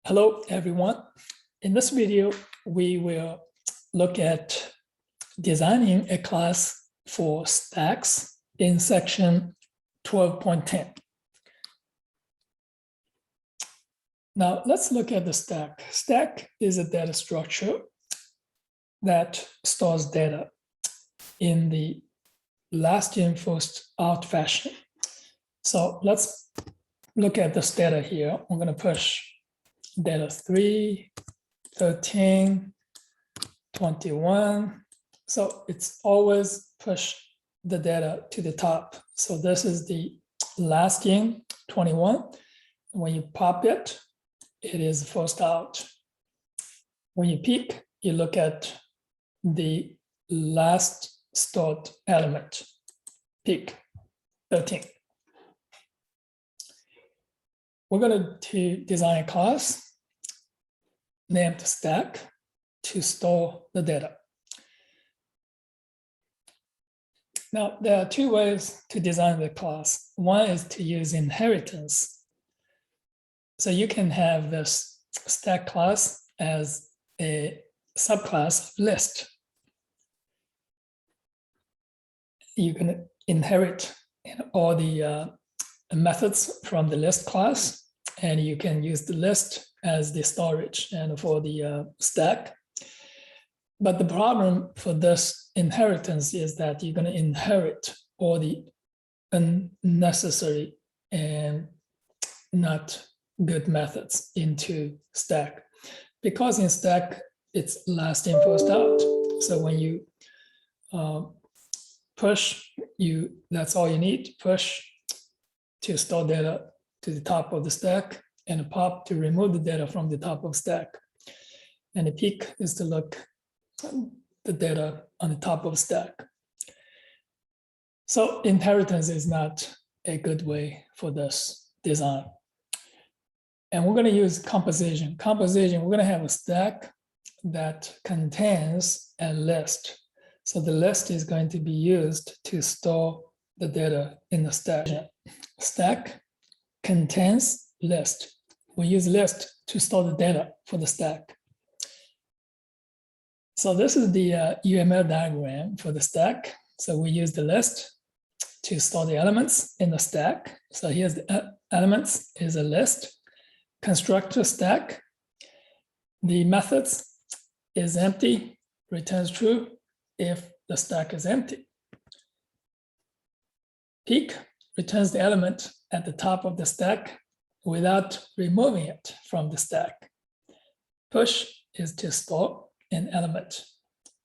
Hello, everyone. In this video, we will look at designing a class for stacks in section 12.10. Now, let's look at the stack. Stack is a data structure that stores data in the last in, first out fashion. So let's look at this data here. I'm going to push data 3, 13, 21. So it's always push the data to the top. So this is the last in, 21. When you pop it, it is first out. When you peek, you look at the last stored element, peek, 13. We're going to design a class named stack to store the data. Now, there are two ways to design the class. One is to use inheritance. So you can have this stack class as a subclass of list. You can inherit all the methods from the list class, and you can use the list as the storage and for the stack. But the problem for this inheritance is that you're going to inherit all the unnecessary and not good methods into stack. Because in stack, it's last in, first out. So when you push, that's all you need, push to store data to the top of the stack, and a pop to remove the data from the top of stack. And a peek is to look at the data on the top of stack. So inheritance is not a good way for this design. And we're going to use composition. Composition, we're going to have a stack that contains a list. So the list is going to be used to store the data in the stack. Stack contains list. We use list to store the data for the stack. So this is the UML diagram for the stack. So we use the list to store the elements in the stack. So here's the elements is a list. Constructor stack. The methods is empty, returns true if the stack is empty. Peek returns the element at the top of the stack without removing it from the stack. Push is to store an element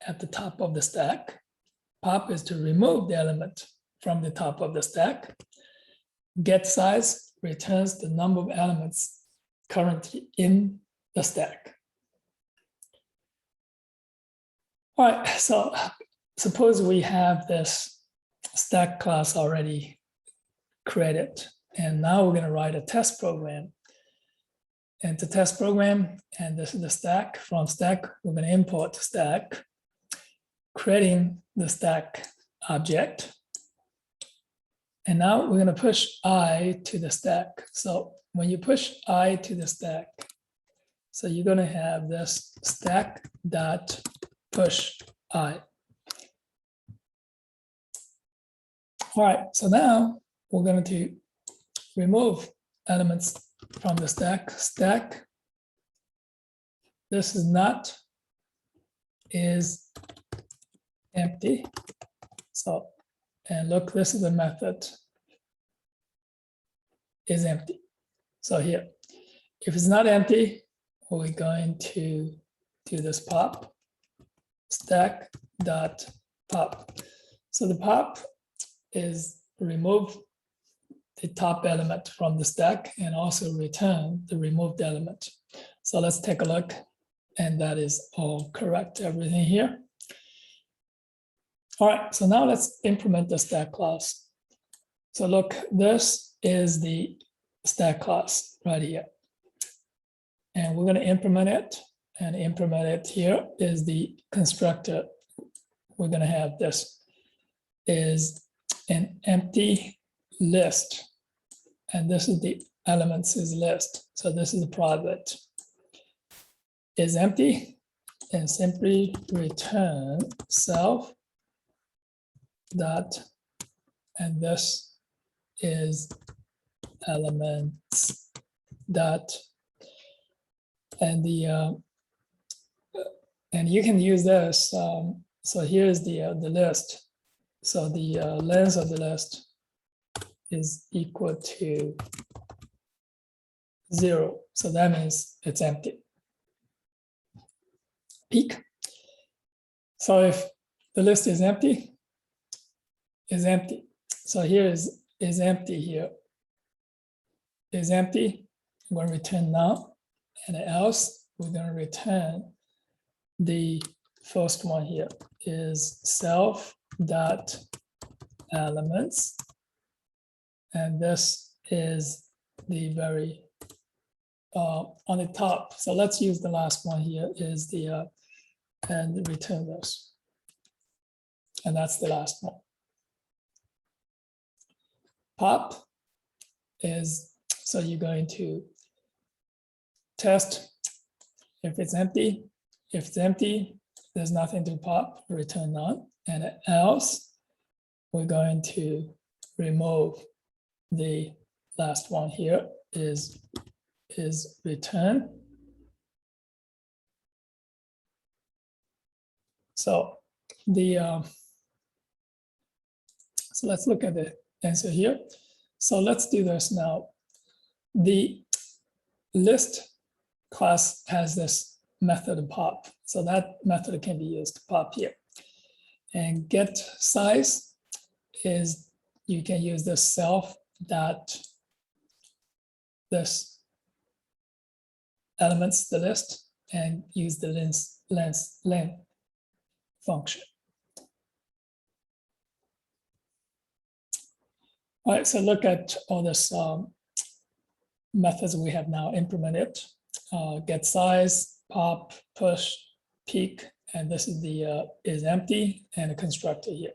at the top of the stack. Pop is to remove the element from the top of the stack. Get size returns the number of elements currently in the stack. All right, so suppose we have this stack class already created, and now we're going to write a test program. And the test program, and this is the stack. From stack, we're going to import stack, creating the stack object. And now we're going to push I to the stack. So when you push I to the stack, so you're going to have this stack dot push I. All right, so now we're going to remove elements from the stack. Stack, this is not, is empty. So, and look, this is the method, is empty. So here, if it's not empty, we're going to do this pop, stack dot pop. So the pop is remove the top element from the stack and also return the removed element. So let's take a look, and that is all correct, everything here. All right, so now let's implement the stack class. So look, this is the stack class right here. And we're going to implement it, and implement it here is the constructor. We're going to have this is an empty list, and this is the elements is list. So this is private. is empty, and simply return self dot, and this is elements dot, and and you can use this. So here's the list. So the length of the list is equal to 0. So that means it's empty. Peek. So if the list is empty, So here is empty here. Is empty. I'm going to return none, and else we're going to return the first one here is self dot elements, and this is the very on the top. So let's use the last one here is the and return this, and that's the last one. Pop is, so you're going to test if it's empty. If it's empty, there's nothing to pop, return none, and else we're going to remove the last one here is return. So the so let's look at the answer here. So let's do this now. The list class has this method pop, so that method can be used to pop here. And get size is, you can use the self dot this elements, the list, and use the length function. All right, so look at all this methods we have now implemented. Get size, pop, push, peek, and this is the is empty and a constructor here.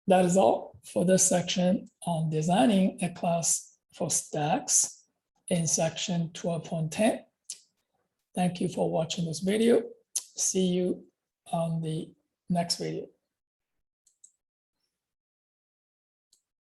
That is all for this section on designing a class for stacks in section 12.10. Thank you for watching this video. See you on the next video.